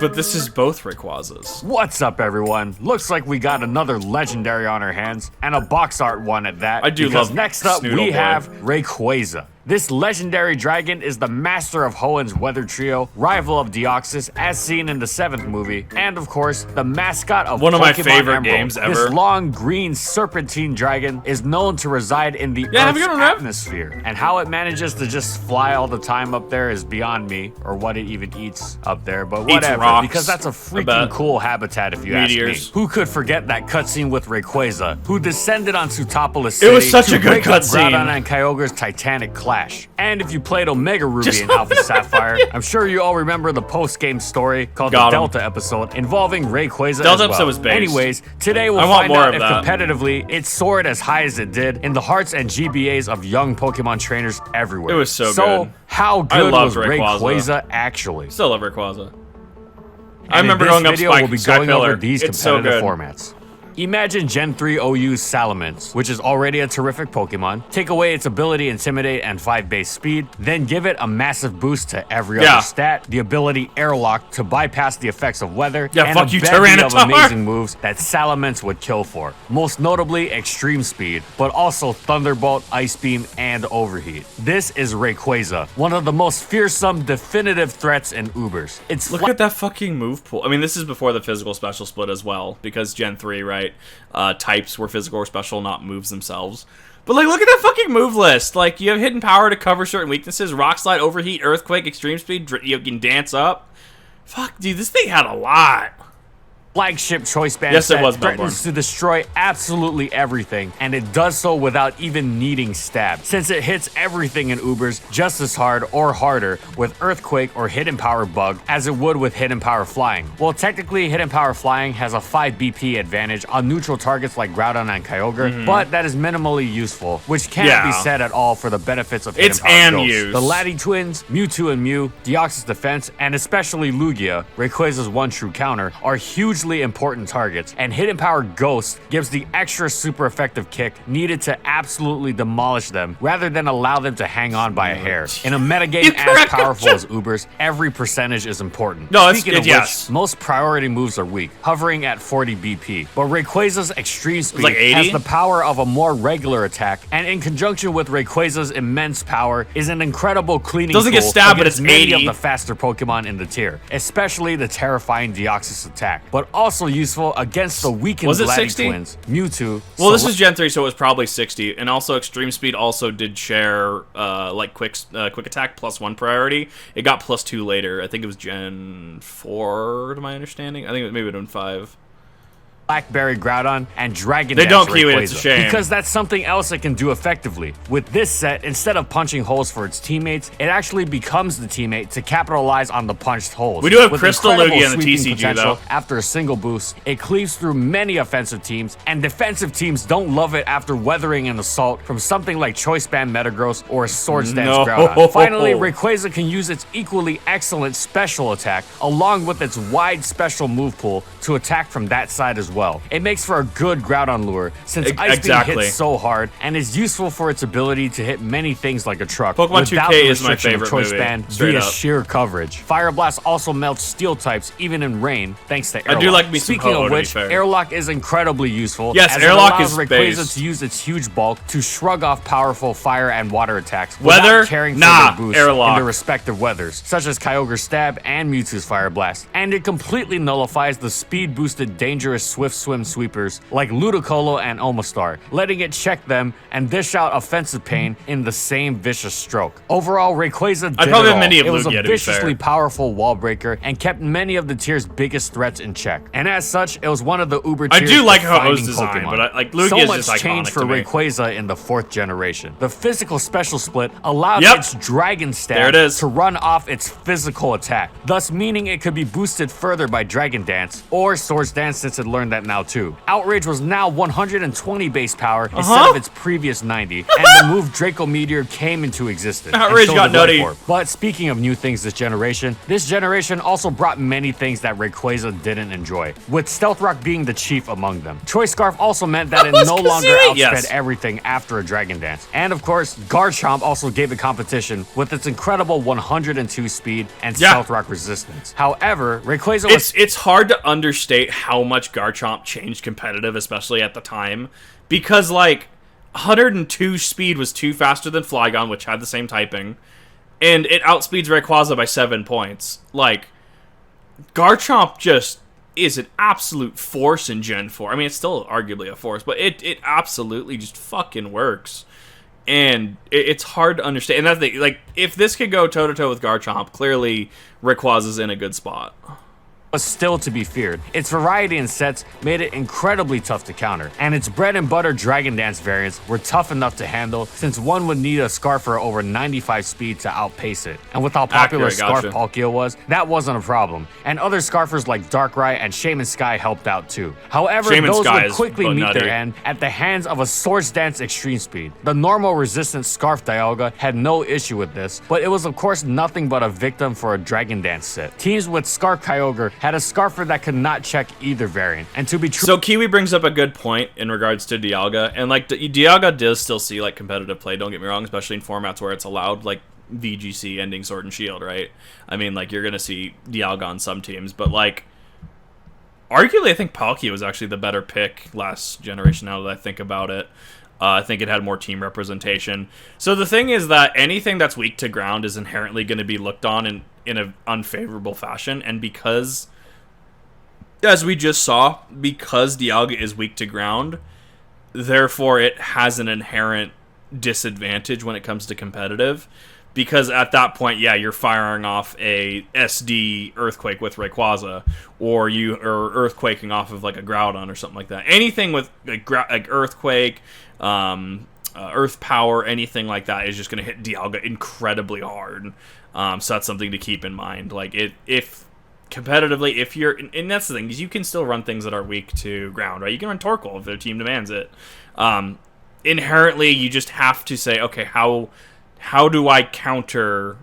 But this is both Rayquazas. What's up, everyone? Looks like we got another legendary on our hands, and a box art one at that. I do because love next up Snoodle we Boy. have Rayquaza. This legendary dragon is the master of Hoenn's weather trio, rival of Deoxys as seen in the 7th movie, and of course, the mascot of One of my Pokemon favorite Emerald. games ever. This long green serpentine dragon is known to reside in the have a Earth's good one, Rev. atmosphere, and how it manages to just fly all the time up there is beyond me, or what it even eats up there, but whatever, rocks, because that's a I freaking bet. cool habitat if you Meteors. ask me. Who could forget that cutscene with Rayquaza, who descended on Sootopolis City It was such to a good break up cutscene. Groudon and Kyogre's titanic clash. And if you played Omega Ruby and Alpha Sapphire, I'm sure you all remember the post-game story called Got the 'em. Delta episode involving Rayquaza Delta as well. episode was based. Anyways, today we'll I want find more out of if that. competitively it soared as high as it did in the hearts and GBAs of young Pokemon trainers everywhere. It was so So, good. how I good was loved Rayquaza. Rayquaza actually? Still love Rayquaza. I And remember in this going up video, Spike, we'll be Sky going over Pillar. these It's so competitive good. formats. Imagine Gen 3 OU's Salamence, which is already a terrific Pokemon. Take away its ability Intimidate and 5 base speed, then give it a massive boost to every Yeah. other stat, the ability Airlock to bypass the effects of weather, Yeah, and fuck a you, bevy of Tyranitar. amazing moves that Salamence would kill for. Most notably Extreme Speed, but also Thunderbolt, Ice Beam, and Overheat. This is Rayquaza, one of the most fearsome definitive threats in Ubers. It's Look at that fucking move pool. I mean, this is before the physical special split as well, because Gen 3, right? Types were physical or special, not moves themselves. But, like, look at that fucking move list. Like, you have hidden power to cover certain weaknesses. Rock Slide, Overheat, Earthquake, Extreme Speed. You can dance up. Fuck, dude, this thing had a lot. Flagship choice band Yes, it set was threatens to destroy absolutely everything, and it does so without even needing stab, since it hits everything in Ubers just as hard or harder with Earthquake or Hidden Power Bug as it would with Hidden Power Flying. Well, technically, Hidden Power Flying has a 5 BP advantage on neutral targets like Groudon and Kyogre, but that is minimally useful, which can't be said at all for the benefits of Hidden It's Power and Ghost. use. The Laddie twins, Mewtwo and Mew, Deoxys Defense, and especially Lugia, Rayquaza's one true counter, are hugely important targets, and Hidden Power Ghost gives the extra super effective kick needed to absolutely demolish them rather than allow them to hang on by a hair. In a metagame as correct, powerful gotcha. as Ubers, every percentage is important. No, it's Speaking of good, yes. which, most priority moves are weak, hovering at 40 BP, but Rayquaza's extreme speed like 80? has the power of a more regular attack, and in conjunction with Rayquaza's immense power is an incredible cleaning Doesn't get tool stabbed, but against it's many 80. of the faster Pokemon in the tier, especially the terrifying Deoxys attack, but also useful against the weakened Was it Laddie 60? twins, Mewtwo. Well, this is Gen 3, so it was probably 60. And also, Extreme Speed also did share, like, quick attack +1 priority. It got +2 later. I think it was Gen 4, to my understanding. I think it was maybe Gen 5. Blackberry Groudon, and Dragon They Dance don't queue it, it's a Rayquaza. shame. Because that's something else it can do effectively. With this set, instead of punching holes for its teammates, it actually becomes the teammate to capitalize on the punched holes. We do have With Crystal incredible Lugia in the sweeping TCG, potential, though. After a single boost, it cleaves through many offensive teams, and defensive teams don't love it after weathering an assault from something like Choice Band Metagross or Swords Dance No. Groudon. Finally, Rayquaza can use its equally excellent special attack, along with its wide special move pool, to attack from that side as well. It makes for a good Groudon lure, since Ice Beam Exactly. hits so hard, and is useful for its ability to hit many things like a truck, Pokemon without 2K the is my restriction of favorite Choice movie, Band straight via up. sheer coverage. Fire Blast also melts steel types even in rain, thanks to Airlock. I do like me some Speaking Ho-Oh, of to be which, fair. Airlock is incredibly useful. Yes, as Airlock it allows is Rayquaza based. to use its huge bulk to shrug off powerful fire and water attacks Weather? without caring Nah, for their boost Airlock. in their respective weathers, such as Kyogre's Stab and Mewtwo's Fire Blast. And it completely nullifies the speed-boosted dangerous Swift Swim sweepers like Ludicolo and Omastar, letting it check them and dish out offensive pain in the same vicious stroke. Overall, Rayquaza did probably it have all. many of It was Lugia, a to be viciously fair. powerful wall breaker and kept many of the tier's biggest threats in check. And as such, it was one of the Uber I tier's do like Ho-Oh's defining design, Pokemon. but like Lugia so is much just changed iconic for to me. Rayquaza in the 4th generation. The physical special split allowed Yep. its Dragon Stab There it is. to run off its physical attack, thus meaning it could be boosted further by Dragon Dance or Swords Dance since it learned that now too. Outrage was now 120 base power instead of its previous 90, and the move Draco Meteor came into existence. Outrage got nutty. But speaking of new things this generation also brought many things that Rayquaza didn't enjoy, with Stealth Rock being the chief among them. Choice Scarf also meant that it no longer outsped everything after a Dragon Dance. And of course, Garchomp also gave it competition with its incredible 102 speed and Stealth Rock resistance. However, Rayquaza was... It's hard to understate how much Garchomp changed competitive, especially at the time, because, like, 102 speed was faster than Flygon, which had the same typing, and it outspeeds Rayquaza by 7 points. Like, Garchomp just is an absolute force in Gen 4. I mean, it's still arguably a force, but it absolutely just fucking works. And it's hard to understand. And that's the, like, if this could go toe-to-toe with Garchomp, clearly Rayquaza's in a good spot. Was still to be feared. Its variety in sets made it incredibly tough to counter, and its bread and butter Dragon Dance variants were tough enough to handle since one would need a Scarfer over 95 speed to outpace it. And with how popular Scarf Palkia was, that wasn't a problem. And other Scarfers like Darkrai and Shaman Sky helped out too. However, those would quickly meet their end at the hands of a Swords Dance Extreme Speed. The normal resistant Scarf Dialga had no issue with this, but it was of course nothing but a victim for a Dragon Dance set. Teams with Scarf Kyogre had a Scarfer that could not check either variant. And to be true... So Kiwi brings up a good point in regards to Dialga. And, like, Dialga does still see, like, competitive play, don't get me wrong, especially in formats where it's allowed, like, VGC ending Sword and Shield, right? I mean, like, you're going to see Dialga on some teams. But, like, arguably, I think Palkia was actually the better pick last generation now that I think about it. I think it had more team representation. So the thing is that anything that's weak to ground is inherently going to be looked on in an unfavorable fashion. And because... as we just saw, because Dialga is weak to ground, therefore it has an inherent disadvantage when it comes to competitive. Because at that point, yeah, you're firing off a SD Earthquake with Rayquaza, or you are Earthquaking off of like a Groudon or something like that. Anything with like Earthquake, Earth Power, anything like that is just going to hit Dialga incredibly hard. So that's something to keep in mind. Like if competitively, if you're, and that's the thing, is you can still run things that are weak to ground, right? You can run Torkoal if their team demands it. Inherently, you just have to say, okay, how do I counter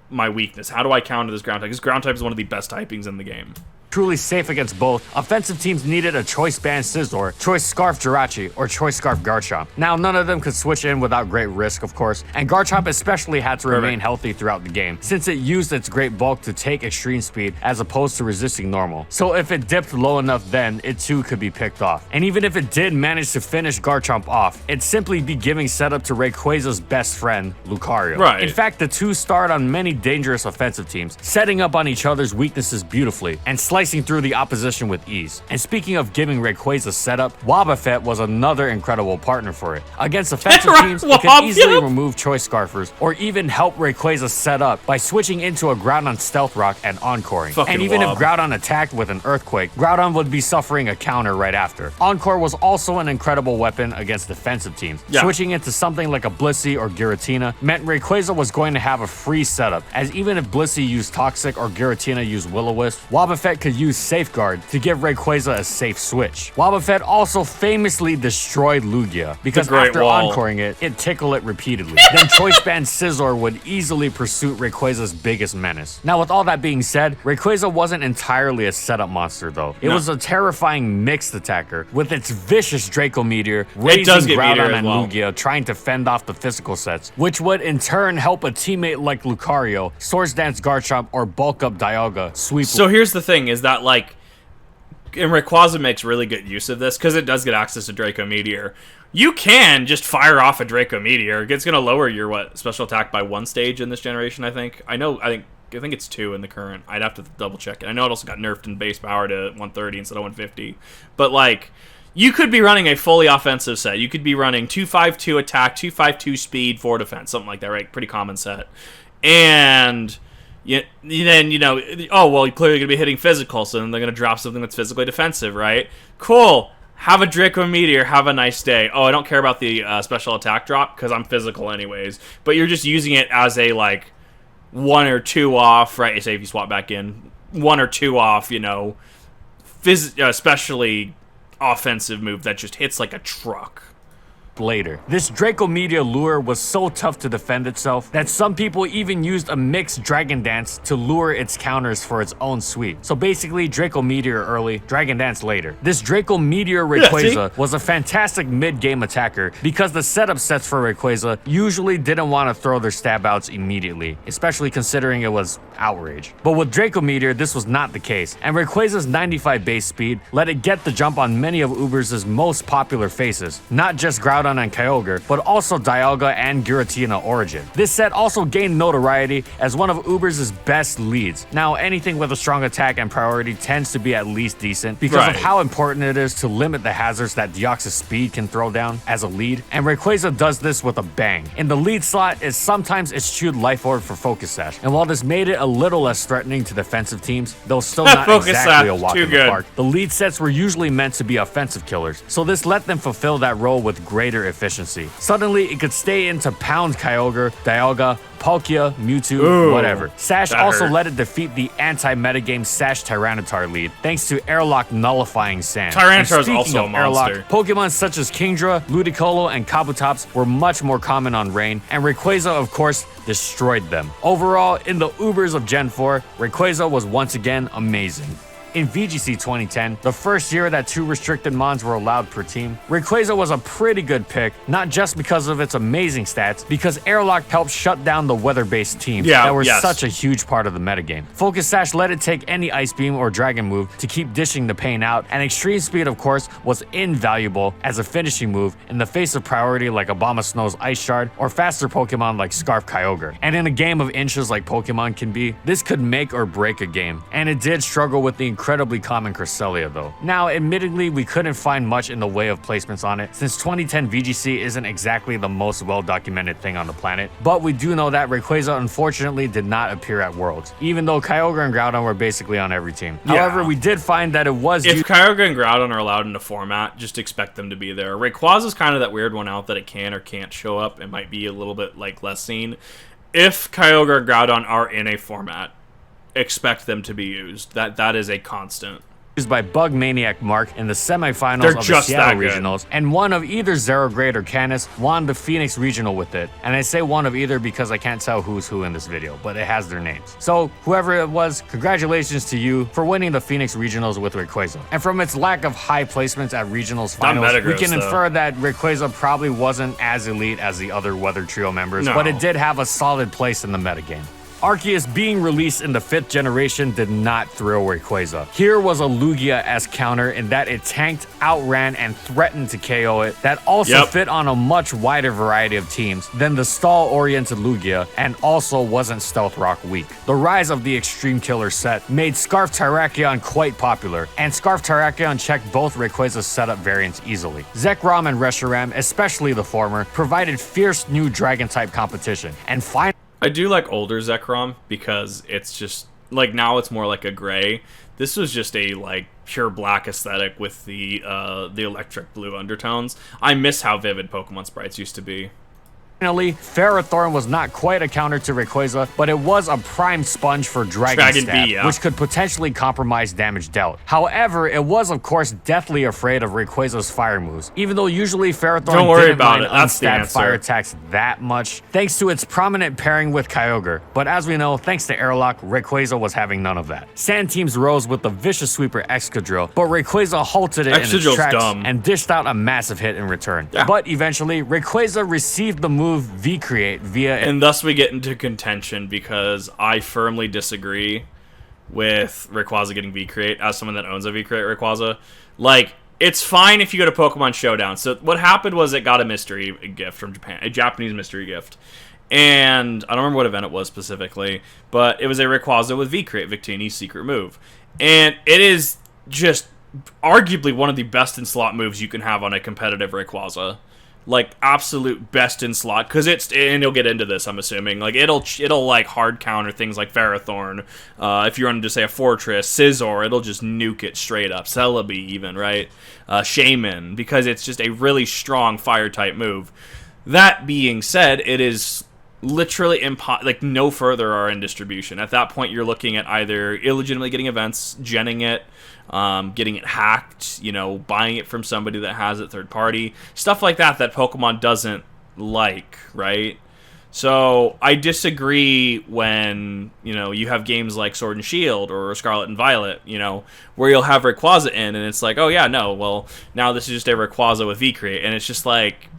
my weakness? How do I counter this ground type? Because ground type is one of the best typings in the game. Truly safe against both, offensive teams needed a Choice Band Scizor, Choice Scarf Jirachi, or Choice Scarf Garchomp. Now, none of them could switch in without great risk, of course, and Garchomp especially had to remain healthy throughout the game, since it used its great bulk to take extreme speed as opposed to resisting normal. So if it dipped low enough then, it too could be picked off. And even if it did manage to finish Garchomp off, it'd simply be giving setup to Rayquaza's best friend, Lucario. Right. In fact, the two starred on many dangerous offensive teams, setting up on each other's weaknesses beautifully, and slicing through the opposition with ease. And speaking of giving Rayquaza setup, Wobbuffet was another incredible partner for it. Against offensive teams, it could easily remove Choice Scarfers, or even help Rayquaza set up by switching into a Groudon Stealth Rock and Encoring. And even if Groudon attacked with an Earthquake, Groudon would be suffering a counter right after. Encore was also an incredible weapon against defensive teams. Switching into something like a Blissey or Giratina meant Rayquaza was going to have a free setup, as even if Blissey used Toxic or Giratina used Will-O-Wisp, Wobbuffet could use Safeguard to give Rayquaza a safe switch. Wobbuffet also famously destroyed Lugia, because after encoring it, it'd tickle it repeatedly. Then Choice Band Scizor would easily pursue Rayquaza's biggest menace. Now, with all that being said, Rayquaza wasn't entirely a setup monster though. It was a terrifying mixed attacker, with its vicious Draco Meteor raising Groudon and Lugia trying to fend off the physical sets, which would in turn help a teammate like Lucario, Swords Dance Garchomp, or bulk up Dialga sweep. So here's the thing, is that like, and Rayquaza makes really good use of this because it does get access to Draco Meteor. You can just fire off a Draco Meteor. It's going to lower your special attack by 1 stage in this generation, I think. I think it's 2 in the current. I'd have to double check it. I know it also got nerfed in base power to 130 instead of 150. But like, you could be running a fully offensive set. You could be running 2-5-2 attack, 2-5-2 speed, 4 defense, something like that, right? Pretty common set. And then, you know, oh, well, you're clearly going to be hitting physical, so then they're going to drop something that's physically defensive, right? Cool. Have a Draco Meteor. Have a nice day. Oh, I don't care about the special attack drop because I'm physical anyways. But you're just using it as a, like, 1 or 2 off, right? Say if you swap back in, 1 or 2 off, you know, especially offensive move that just hits like a truck. Later. This Draco Meteor lure was so tough to defend itself that some people even used a mixed Dragon Dance to lure its counters for its own sweep. So basically, Draco Meteor early, Dragon Dance later. This Draco Meteor Rayquaza was a fantastic mid-game attacker because the setup sets for Rayquaza usually didn't want to throw their stab outs immediately, especially considering it was Outrage. But with Draco Meteor, this was not the case, and Rayquaza's 95 base speed let it get the jump on many of Uber's most popular faces, not just Groudon and Kyogre, but also Dialga and Giratina Origin. This set also gained notoriety as one of Uber's best leads. Now, anything with a strong attack and priority tends to be at least decent because of how important it is to limit the hazards that Deoxys speed can throw down as a lead, and Rayquaza does this with a bang. In the lead slot is sometimes eschewed Life Orb for Focus Sash, and while this made it a little less threatening to defensive teams, though still not exactly a walk in the park, the lead sets were usually meant to be offensive killers, so this let them fulfill that role with greater efficiency. Suddenly, it could stay in to pound Kyogre, Dialga, Palkia, Mewtwo, whatever. Sash also let it defeat the anti-metagame Sash Tyranitar lead, thanks to Airlock nullifying Sand. Tyranitar is also a monster. Airlock, Pokemon such as Kingdra, Ludicolo, and Kabutops were much more common on Rain, and Rayquaza, of course, destroyed them. Overall, in the Ubers of Gen 4, Rayquaza was once again amazing. In VGC 2010, the first year that 2 restricted mons were allowed per team, Rayquaza was a pretty good pick, not just because of its amazing stats, because Airlock helped shut down the weather-based teams that were such a huge part of the metagame. Focus Sash let it take any Ice Beam or Dragon move to keep dishing the pain out, and Extreme Speed, of course, was invaluable as a finishing move in the face of priority like Abomasnow's Ice Shard or faster Pokemon like Scarf Kyogre. And in a game of inches like Pokemon can be, this could make or break a game, and it did struggle with the incredibly common Cresselia though. Now, admittedly, we couldn't find much in the way of placements on it, since 2010 VGC isn't exactly the most well-documented thing on the planet, but we do know that Rayquaza unfortunately did not appear at Worlds, even though Kyogre and Groudon were basically on every team. However, we did find that it was if Kyogre and Groudon are allowed into format, just expect them to be there. Rayquaza is kind of that weird one out that it can or can't show up. It might be a little bit like less seen. If Kyogre and Groudon are in a format, expect them to be used. That is a constant. Used by Bug Maniac Mark in the semifinals of the Seattle Regionals, and one of either Zerograde or Canis won the Phoenix Regional with it. And I say one of either because I can't tell who's who in this video, but it has their names. So whoever it was, congratulations to you for winning the Phoenix Regionals with Rayquaza. And from its lack of high placements at Regionals finals, we can infer that Rayquaza probably wasn't as elite as the other Weather Trio members, but it did have a solid place in the metagame. Arceus being released in the 5th generation did not thrill Rayquaza. Here was a Lugia-esque counter in that it tanked, outran, and threatened to KO it, that also fit on a much wider variety of teams than the stall-oriented Lugia, and also wasn't Stealth Rock weak. The rise of the Extreme Killer set made Scarf Tyrakion quite popular, and Scarf Tyrakion checked both Rayquaza's setup variants easily. Zekrom and Reshiram, especially the former, provided fierce new Dragon-type competition, and finally I do like older Zekrom because it's just like now it's more like a gray. This was just a like pure black aesthetic with the electric blue undertones. I miss how vivid Pokemon sprites used to be. Finally, Ferrothorn was not quite a counter to Rayquaza, but it was a prime sponge for Dragon Stab, which could potentially compromise damage dealt. However, it was of course deathly afraid of Rayquaza's fire moves, even though usually Ferrothorn didn't mind unstabbed fire attacks that much, thanks to its prominent pairing with Kyogre. But as we know, thanks to Airlock, Rayquaza was having none of that. Sand teams rose with the Vicious Sweeper Excadrill, but Rayquaza halted it in its tracks and dished out a massive hit in return. But eventually, Rayquaza received the move V-Create via... And thus we get into contention because I firmly disagree with Rayquaza getting V-Create as someone that owns a V-Create Rayquaza. Like, it's fine if you go to Pokemon Showdown. So what happened was it got a mystery gift from Japan, a Japanese mystery gift. And I don't remember what event it was specifically, but it was a Rayquaza with V-Create, Victini's secret move. And it is just arguably one of the best in slot moves you can have on a competitive Rayquaza. Like absolute best in slot, because and you'll get into this, I'm assuming. Like it'll like hard counter things like Ferrothorn. If you're to say a Fortress, Scizor, it'll just nuke it straight up. Celebi even, right? Shaman, because it's just a really strong fire type move. That being said, it is literally like no further are in distribution. At that point, you're looking at either illegitimately getting events, genning it, getting it hacked, buying it from somebody that has it third party, stuff like that Pokemon doesn't like, right? So I disagree when, you have games like Sword and Shield or Scarlet and Violet, where you'll have Rayquaza in, and it's like, oh yeah, no, well, now this is just a Rayquaza with V-Create, and it's just like...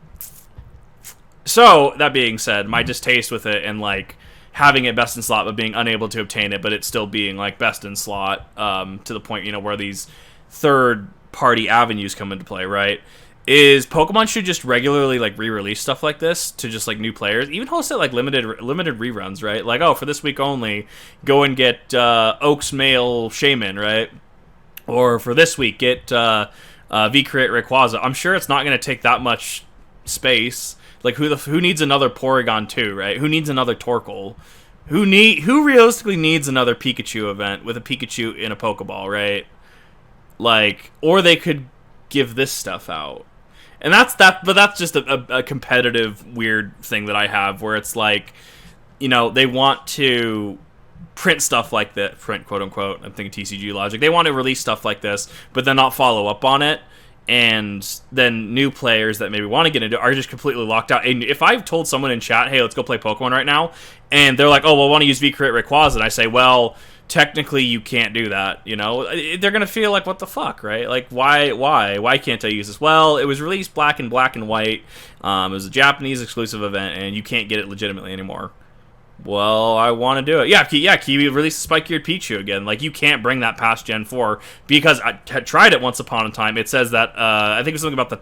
So, that being said, my distaste with it and, like, having it best in slot but being unable to obtain it, but it still being, like, best in slot, to the point, where these third-party avenues come into play, right? Is Pokemon should just regularly, like, re-release stuff like this to just, like, new players. Even host it, like, limited reruns, right? Like, oh, for this week only, go and get Oak's Male Shaman, right? Or for this week, get V-Create Rayquaza. I'm sure it's not going to take that much space. Like, who needs another Porygon 2, right? Who needs another Torkoal? Who realistically needs another Pikachu event with a Pikachu in a Pokeball, right? Like, or they could give this stuff out. And that's just a competitive, weird thing that I have, where it's like, they want to print stuff like that, print, quote-unquote, I'm thinking TCG logic. They want to release stuff like this, but then not follow up on it. And then new players that maybe want to get into it are just completely locked out. And if I've told someone in chat, hey, let's go play Pokemon right now, and they're like, oh, well, I want to use V-Create Rayquaza, and I say, well, technically you can't do that, They're going to feel like, what the fuck, right? Like, why can't I use this? Well, it was released black and white. It was a Japanese exclusive event, and you can't get it legitimately anymore. Well, I want to do it. Yeah, Kiwi released Spike-Eared Pichu again. Like, you can't bring that past Gen 4, because I had tried it once upon a time. It says that, I think it was something about the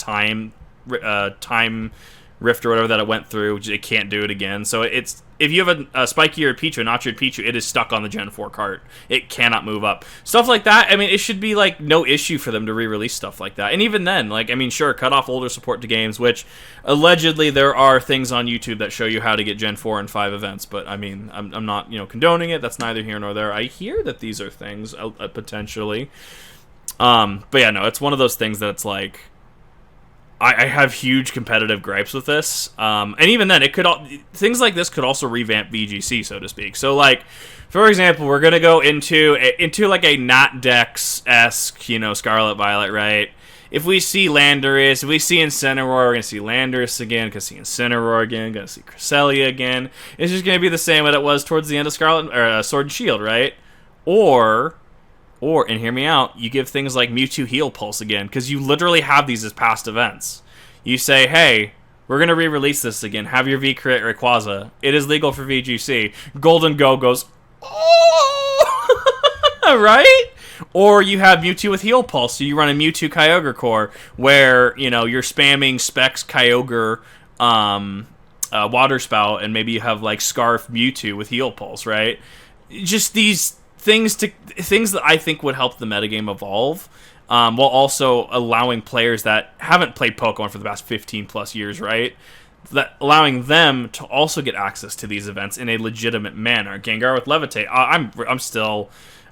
time rift or whatever that it went through. It can't do it again. So it's, if you have a Spike-Eared Pichu, a Notch-Eared Pichu, it is stuck on the Gen 4 cart. It cannot move up. Stuff like that, I mean, it should be, like, no issue for them to re-release stuff like that. And even then, like, I mean, sure, cut off older support to games, which, allegedly, there are things on YouTube that show you how to get Gen 4 and 5 events, but, I mean, I'm not, condoning it. That's neither here nor there. I hear that these are things, potentially. But yeah, no, it's one of those things that it's like, I have huge competitive gripes with this, and even then, things like this could also revamp VGC, so to speak. So, like, for example, we're gonna go into like a not Dex-esque, Scarlet Violet, right? If we see Landorus, if we see Incineroar, we're gonna see Landorus again, gonna see Incineroar again, gonna see Cresselia again. It's just gonna be the same that it was towards the end of Sword and Shield, right? Or, and hear me out, you give things like Mewtwo Heal Pulse again, because you literally have these as past events. You say, hey, we're going to re-release this again. Have your V-Create Rayquaza. It is legal for VGC. Golden Go goes, oh! Right? Or you have Mewtwo with Heal Pulse, so you run a Mewtwo Kyogre core, where, you're spamming Specs Kyogre Water Spout, and maybe you have, like, Scarf Mewtwo with Heal Pulse, right? Just these things that I think would help the metagame evolve, while also allowing players that haven't played Pokemon for the past 15 plus years, right? That allowing them to also get access to these events in a legitimate manner. Gengar with Levitate. I'm still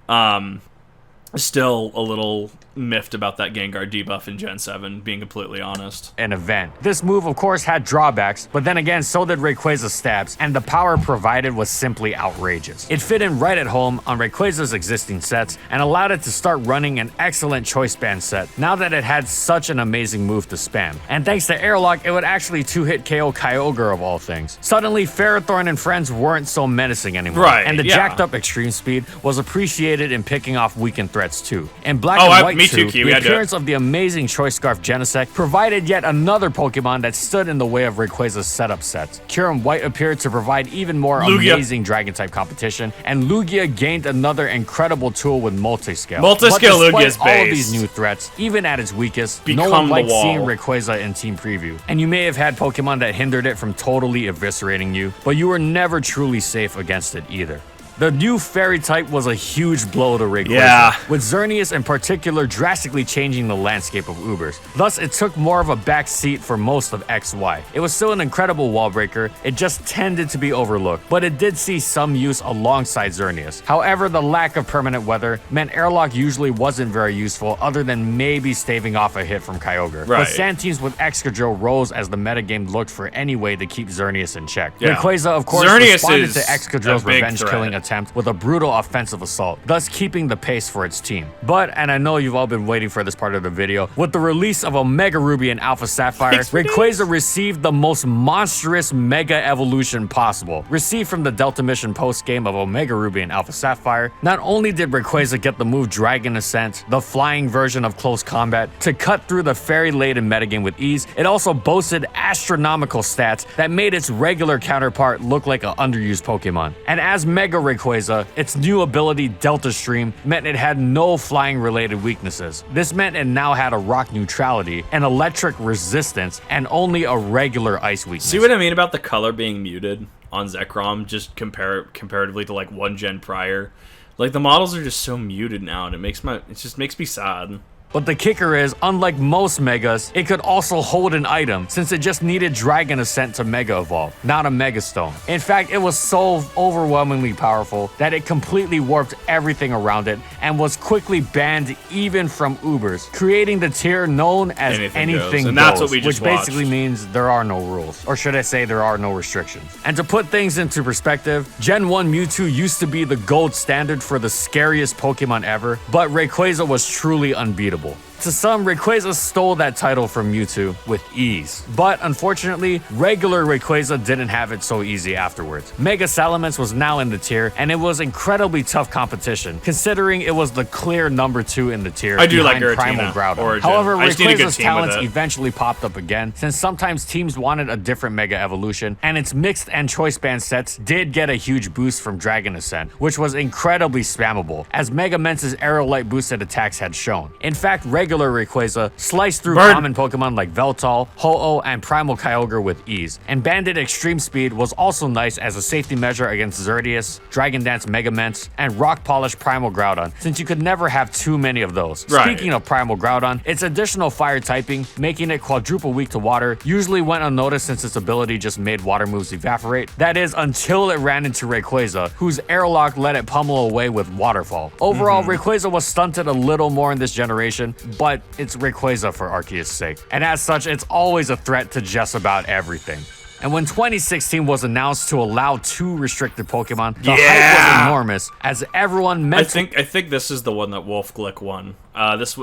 a little miffed about that Gengar debuff in Gen 7, being completely honest. An event. This move, of course, had drawbacks, but then again, so did Rayquaza's stabs, and the power provided was simply outrageous. It fit in right at home on Rayquaza's existing sets, and allowed it to start running an excellent Choice Band set, now that it had such an amazing move to spam. And thanks to Airlock, it would actually 2-hit KO Kyogre of all things. Suddenly, Ferrothorn and friends weren't so menacing anymore, right, and the jacked up extreme speed was appreciated in picking off weakened threats too. In Black and White, the appearance of the amazing Choice Scarf Genesect provided yet another Pokemon that stood in the way of Rayquaza's setup sets. Kyurem White appeared to provide even more amazing Dragon-type competition, and Lugia gained another incredible tool with Multiscale. Lugia's all of these new threats, even at its weakest, no one liked seeing Rayquaza in Team Preview. And you may have had Pokemon that hindered it from totally eviscerating you, but you were never truly safe against it either. The new fairy type was a huge blow to Rayquaza, Yeah. with Xerneas in particular drastically changing the landscape of Ubers. Thus, it took more of a back seat for most of XY. It was still an incredible wall breaker, it just tended to be overlooked, but it did see some use alongside Xerneas. However, the lack of permanent weather meant Airlock usually wasn't very useful other than maybe staving off a hit from Kyogre. Right. But sand teams with Excadrill rose as the metagame looked for any way to keep Xerneas in check. Yeah. Rayquaza, of course, Xerneas responded is to Excadrill's a big revenge-killing threat. attempt with a brutal offensive assault, thus keeping the pace for its team. But, and I know you've all been waiting for this part of the video, with the release of Omega Ruby and Alpha Sapphire, Rayquaza received the most monstrous Mega Evolution possible. Received from the Delta Mission post-game of Omega Ruby and Alpha Sapphire, not only did Rayquaza get the move Dragon Ascent, the flying version of Close Combat, to cut through the fairy-laden metagame with ease, it also boasted astronomical stats that made its regular counterpart look like an underused Pokemon. And as Mega Rayquaza, its new ability Delta Stream meant it had no flying-related weaknesses. This meant it now had a rock neutrality, an electric resistance, and only a regular ice weakness. See what I mean about the color being muted on Zekrom, just comparatively to like one gen prior? Like the models are just so muted now, and it just makes me sad. But the kicker is, unlike most Megas, it could also hold an item, since it just needed Dragon Ascent to Mega Evolve, not a Mega Stone. In fact, it was so overwhelmingly powerful that it completely warped everything around it and was quickly banned even from Ubers, creating the tier known as Anything Goes. And that's what we just which basically means there are no rules, or should I say there are no restrictions. And to put things into perspective, Gen 1 Mewtwo used to be the gold standard for the scariest Pokemon ever, but Rayquaza was truly unbeatable. To some, Rayquaza stole that title from Mewtwo with ease. But unfortunately, regular Rayquaza didn't have it so easy afterwards. Mega Salamence was now in the tier, and it was incredibly tough competition, considering it was the clear number 2 in the tier. I do like Primal Giratina Groudon. Origin. However, I just need a good Rayquaza's team with talents it. eventually popped up again, since sometimes teams wanted a different Mega Evolution, and its mixed and choice band sets did get a huge boost from Dragon Ascent, which was incredibly spammable, as Mega Men's Aerolite boosted attacks had shown. In fact, regular Rayquaza sliced through common Pokemon like Veltal, Ho-Oh, and Primal Kyogre with ease. And Banded Extreme Speed was also nice as a safety measure against Xerneas, Dragon Dance Megaments, and Rock Polish Primal Groudon, since you could never have too many of those. Right. Speaking of Primal Groudon, its additional fire typing, making it quadruple weak to water, usually went unnoticed since its ability just made water moves evaporate. That is, until it ran into Rayquaza, whose Airlock let it pummel away with Waterfall. Overall, Rayquaza was stunted a little more in this generation, but it's Rayquaza for Arceus' sake. And as such, it's always a threat to just about everything. And when 2016 was announced to allow 2 restricted Pokemon, the hype was enormous, as everyone meant I think this is the one that Wolf Glick won.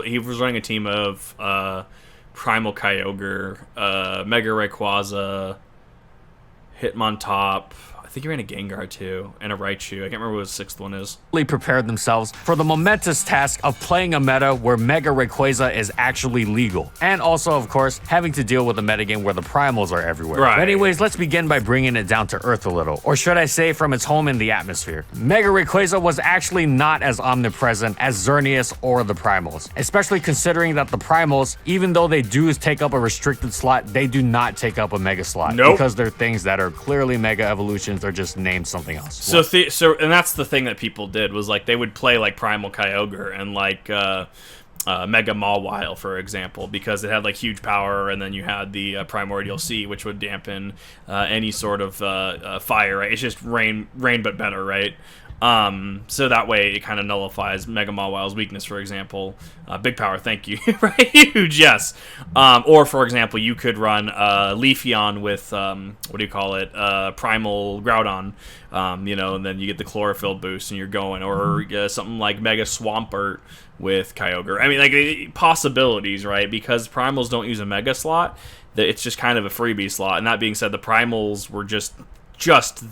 He was running a team of Primal Kyogre, Mega Rayquaza, Hitmontop. I think he ran a Gengar too, and a Raichu. I can't remember what the 6th one is. prepared themselves for the momentous task of playing a meta where Mega Rayquaza is actually legal. And also, of course, having to deal with a metagame where the primals are everywhere. Right. But anyways, let's begin by bringing it down to earth a little. Or should I say from its home in the atmosphere. Mega Rayquaza was actually not as omnipresent as Xerneas or the primals. Especially considering that the primals, even though they do take up a restricted slot, they do not take up a mega slot. Nope. Because they're things that are clearly mega evolutions or just named something else. So and that's the thing that people did, was like they would play like Primal Kyogre and like Mega Mawile, for example, because it had like huge power, and then you had the Primordial Sea, which would dampen any sort of fire, right? It's just rain but better, right? So that way it kind of nullifies Mega Mawile's weakness, for example. Big power, thank you. Right? Huge, yes. Or, for example, you could run Leafeon with, Primal Groudon, and then you get the Chlorophyll boost and you're going. Or something like Mega Swampert with Kyogre. I mean, like, possibilities, right? Because Primals don't use a Mega slot, it's just kind of a freebie slot. And that being said, the Primals were just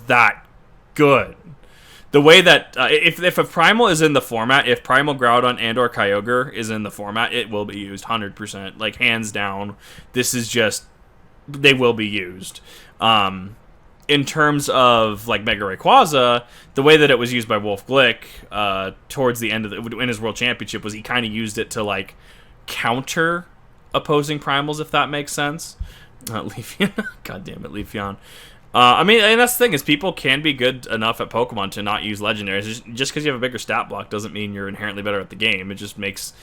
that good. The way that, if a Primal is in the format, if Primal Groudon and or Kyogre is in the format, it will be used 100%. Like, hands down, this is just, they will be used. In terms of, like, Mega Rayquaza, the way that it was used by Wolf Glick towards the end of in his World Championship was he kind of used it to, like, counter opposing Primals, if that makes sense. Leafeon. God damn it, Leafeon. I mean, and that's the thing is people can be good enough at Pokemon to not use legendaries. Just because you have a bigger stat block doesn't mean you're inherently better at the game. It just makes,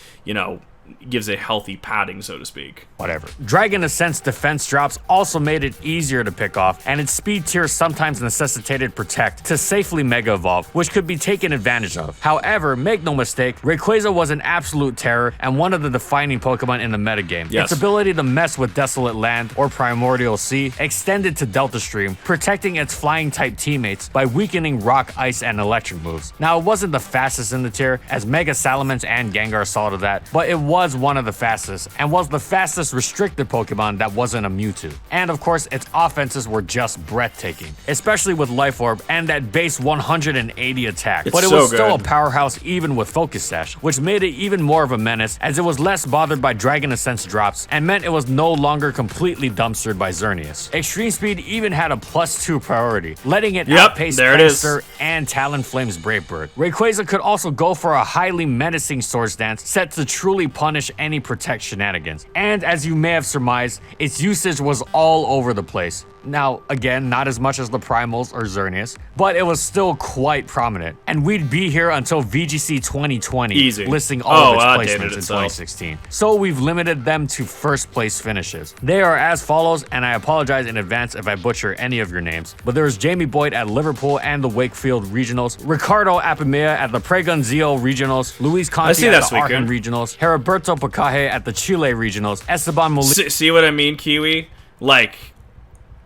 gives a healthy padding, so to speak. Whatever. Dragon Ascent's defense drops also made it easier to pick off, and its speed tier sometimes necessitated Protect to safely Mega Evolve, which could be taken advantage of. However, make no mistake, Rayquaza was an absolute terror and one of the defining Pokemon in the metagame. Yes. Its ability to mess with Desolate Land or Primordial Sea extended to Delta Stream, protecting its flying type teammates by weakening Rock, Ice, and Electric moves. Now, it wasn't the fastest in the tier, as Mega Salamence and Gengar saw to that, but it was one of the fastest, and was the fastest restricted Pokemon that wasn't a Mewtwo. And of course, its offenses were just breathtaking, especially with Life Orb and that base 180 attack. But it was still a powerhouse even with Focus Sash, which made it even more of a menace as it was less bothered by Dragon Ascent's drops and meant it was no longer completely dumpstered by Xerneas. Extreme Speed even had a +2 priority, letting it outpace Fencer and Talonflame's Brave Bird. Rayquaza could also go for a highly menacing Swords Dance set to truly punish any Protect shenanigans. And as you may have surmised, its usage was all over the place. Now, again, not as much as the Primals or Xerneas, but it was still quite prominent. And we'd be here until VGC 2020, listing all of its placements in 2016. So we've limited them to first place finishes. They are as follows, and I apologize in advance if I butcher any of your names, but there's Jamie Boyd at Liverpool and the Wakefield Regionals, Ricardo Apamea at the Pregonzio Regionals, Luis Conti at the Aachen Regionals, Heriberto Pacaje at the Chile Regionals, Esteban Molina. See what I mean, Kiwi? Like,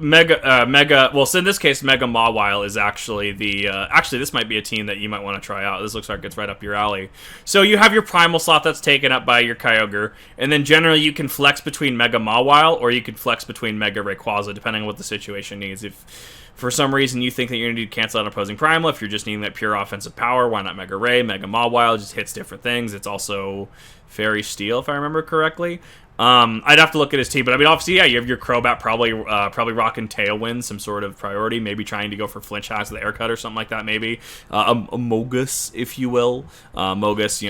well, so in this case, Mega Mawile is actually actually, this might be a team that you might want to try out. This looks like it's right up your alley. So you have your Primal slot that's taken up by your Kyogre, and then generally you can flex between Mega Mawile, or you can flex between Mega Rayquaza, depending on what the situation needs. If for some reason you think that you're going to need to cancel out opposing Primal, if you're just needing that pure offensive power, why not Mega Ray? Mega Mawile just hits different things. It's also Fairy Steel, if I remember correctly. I'd have to look at his team, but I mean, obviously, yeah, you have your Crobat probably rocking Tailwind, some sort of priority, maybe trying to go for Flinch Hacks with Air Cut or something like that, maybe. A Mogus, if you will. Mogus,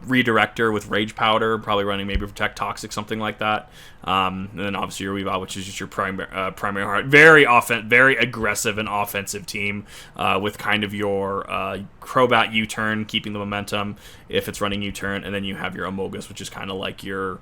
Redirector with Rage Powder, probably running maybe Protect Toxic, something like that. And then obviously your Weavile, which is just your primary heart. Very aggressive and offensive team with kind of your Crobat U-turn, keeping the momentum if it's running U-turn, and then you have your Amogus, which is kind of like your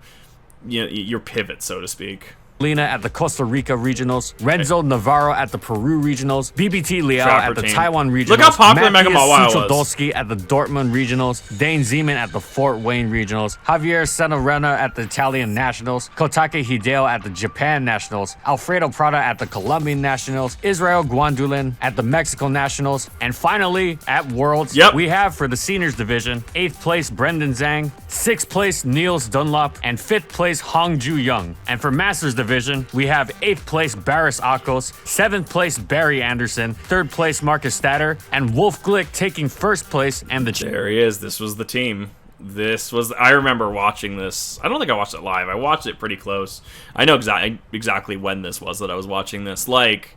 pivot, so to speak. Lena at the Costa Rica Regionals, Renzo Navarro at the Peru Regionals, BBT Leal at the Taiwan Regionals, look how popular Mega Mawile was. at the Dortmund Regionals, Dane Zeman at the Fort Wayne Regionals, Javier Senorena at the Italian Nationals, Kotake Hideo at the Japan Nationals, Alfredo Prada at the Colombian Nationals, Israel Guandulin at the Mexico Nationals, and finally, at Worlds, we have for the Seniors Division, 8th place Brendan Zhang, 6th place Niels Dunlop, and 5th place Hongju Young. And for Masters Division, we have 8th place Barris Akos, 7th place Barry Anderson, 3rd place Marcus Statter, and Wolf Glick taking 1st place. And there he is. This was the team. I remember watching this. I don't think I watched it live. I watched it pretty close. I know exactly when this was that I was watching this. Like,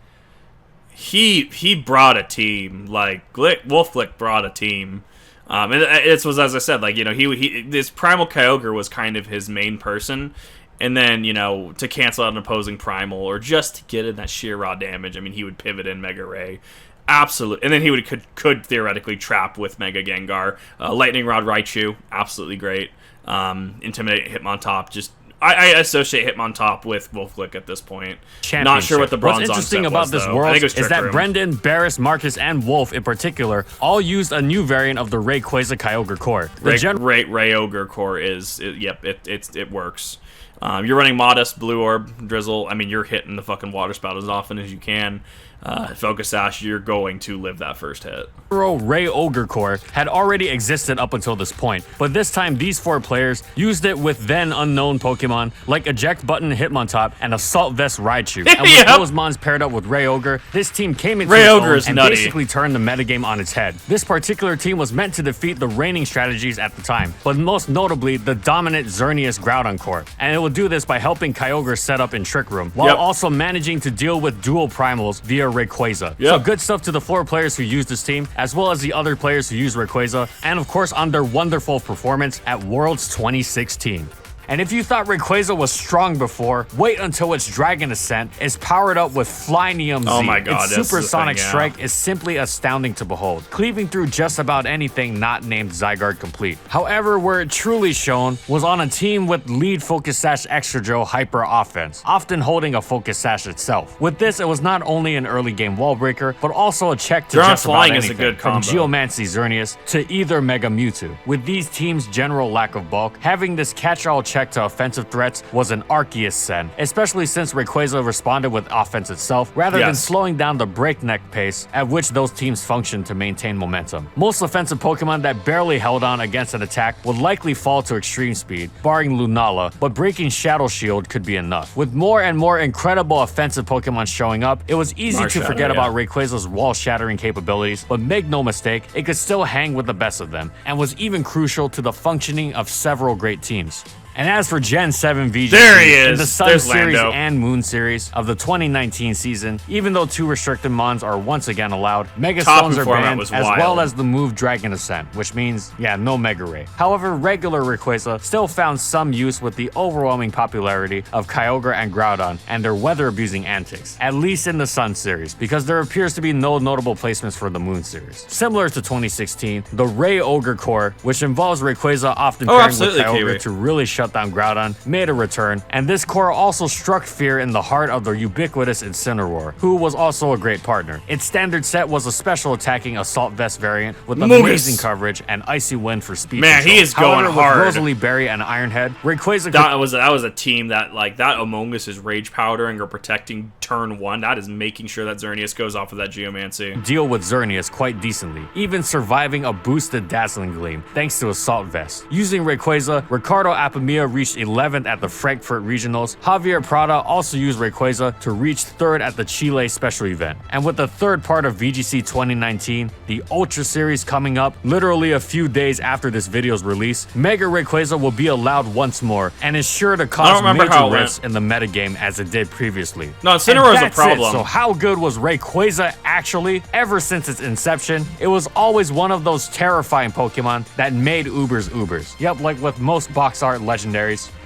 he brought a team. Like, Wolf Glick brought a team. And it was, as I said, like, this Primal Kyogre was kind of his main person. And then, to cancel out an opposing Primal or just to get in that sheer raw damage, I mean, he would pivot in Mega Ray. Absolutely. And then he could theoretically trap with Mega Gengar. Lightning Rod Raichu, absolutely great. Intimidate Hitmontop, just... I associate Hitmontop with Wolf Glick at this point. Not sure what the bronze What's interesting about this world is that Brendan, Barris, Marcus, and Wolf in particular all used a new variant of the Rayquaza Kyogre core. Rayogre core it works. You're running Modest, Blue Orb, Drizzle. I mean, you're hitting the fucking Water Spout as often as you can. Focus Sash, you're going to live that first hit. Ray Ogre Core had already existed up until this point, but this time these 4 players used it with then unknown Pokemon like Eject Button Hitmontop and Assault Vest Raichu. And with those mons paired up with Ray Ogre, this team came into its own and basically turned the metagame on its head. This particular team was meant to defeat the reigning strategies at the time, but most notably the dominant Xerneas Groudon Core, and it will do this by helping Kyogre set up in Trick Room, while also managing to deal with dual primals via Rayquaza. So good stuff to the 4 players who used this team, as well as the other players who use Rayquaza, and of course on their wonderful performance at Worlds 2016. And if you thought Rayquaza was strong before, wait until its Dragon Ascent is powered up with Flynium Z. Oh my god, its Supersonic Strike is simply astounding to behold, cleaving through just about anything not named Zygarde complete. However, where it truly shone was on a team with lead Focus Sash Excadrill Hyper Offense, often holding a Focus Sash itself. With this, it was not only an early game wall breaker, but also a check to just about anything, from Geomancy Xerneas to either Mega Mewtwo. With these teams' general lack of bulk, having this catch-all check to offensive threats was an Arceus send, especially since Rayquaza responded with offense itself, rather than slowing down the breakneck pace at which those teams functioned to maintain momentum. Most offensive Pokemon that barely held on against an attack would likely fall to extreme speed, barring Lunala, but breaking Shadow Shield could be enough. With more and more incredible offensive Pokemon showing up, it was easy to forget about Rayquaza's wall-shattering capabilities, but make no mistake, it could still hang with the best of them, and was even crucial to the functioning of several great teams. And as for Gen 7 VGC, there he is. In the Sun Series and Moon Series of the 2019 season, even though 2 restricted mons are once again allowed, Mega Stones are banned, as well as the move Dragon Ascent, which means, no Mega Ray. However, regular Rayquaza still found some use with the overwhelming popularity of Kyogre and Groudon and their weather-abusing antics, at least in the Sun Series, because there appears to be no notable placements for the Moon Series. Similar to 2016, the Ray Ogre core, which involves Rayquaza often pairing with Kyogre to really shut down Groudon, made a return, and this core also struck fear in the heart of the ubiquitous Incineroar, who was also a great partner. Its standard set was a special attacking Assault Vest variant with amazing coverage and Icy Wind for speed control. He is going hard. With Rosalie Berry and Ironhead, Rayquaza that was a team that, like, that Among Us is rage powdering or protecting turn 1. That is making sure that Xerneas goes off of that Geomancy. Deal with Xerneas quite decently, even surviving a boosted Dazzling Gleam thanks to Assault Vest. Using Rayquaza, Ricardo Apamia reached 11th at the Frankfurt Regionals. Javier Prada also used Rayquaza to reach 3rd at the Chile Special Event. And with the 3rd part of VGC 2019, the Ultra Series coming up literally a few days after this video's release, Mega Rayquaza will be allowed once more and is sure to cause major rifts in the metagame as it did previously. No, Incineroar is a problem. So how good was Rayquaza actually? Ever since its inception, it was always one of those terrifying Pokemon that made Ubers Ubers. Yep, like with most box art legendaries,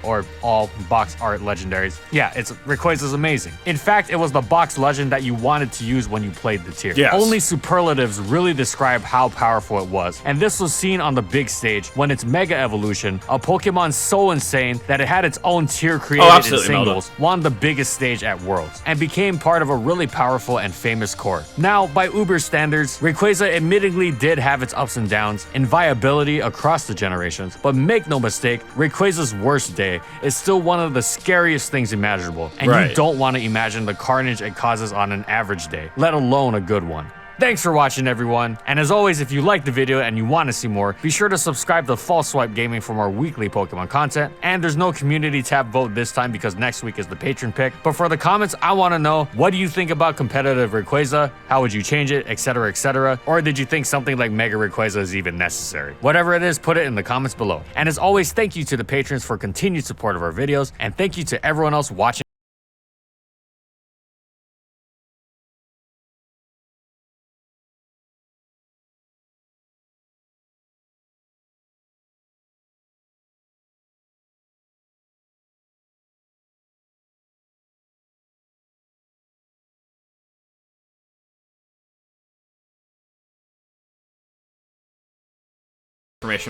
or all box art legendaries. Rayquaza's amazing. In fact, it was the box legend that you wanted to use when you played the tier. Only superlatives really describe how powerful it was, and this was seen on the big stage when its Mega Evolution, a Pokemon so insane that it had its own tier created in singles, won the biggest stage at Worlds, and became part of a really powerful and famous core. Now, by Uber standards, Rayquaza admittedly did have its ups and downs in viability across the generations, but make no mistake, Rayquaza's worst day is still one of the scariest things imaginable, and you don't want to imagine the carnage it causes on an average day, let alone a good one. Thanks for watching, everyone, and as always, if you liked the video and you want to see more, be sure to subscribe to False Swipe Gaming for more weekly Pokemon content. And there's no community tab vote this time because next week is the patron pick. But for the comments, I want to know, what do you think about competitive Rayquaza? How would you change it, etc., etc.? Or did you think something like Mega Rayquaza is even necessary? Whatever it is, put it in the comments below. And as always, thank you to the patrons for continued support of our videos, and thank you to everyone else watching.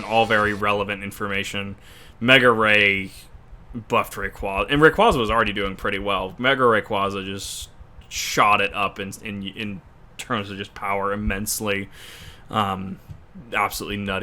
All very relevant information. Mega Ray buffed Rayquaza, and Rayquaza was already doing pretty well. Mega Rayquaza just shot it up in terms of just power immensely. Absolutely nutty.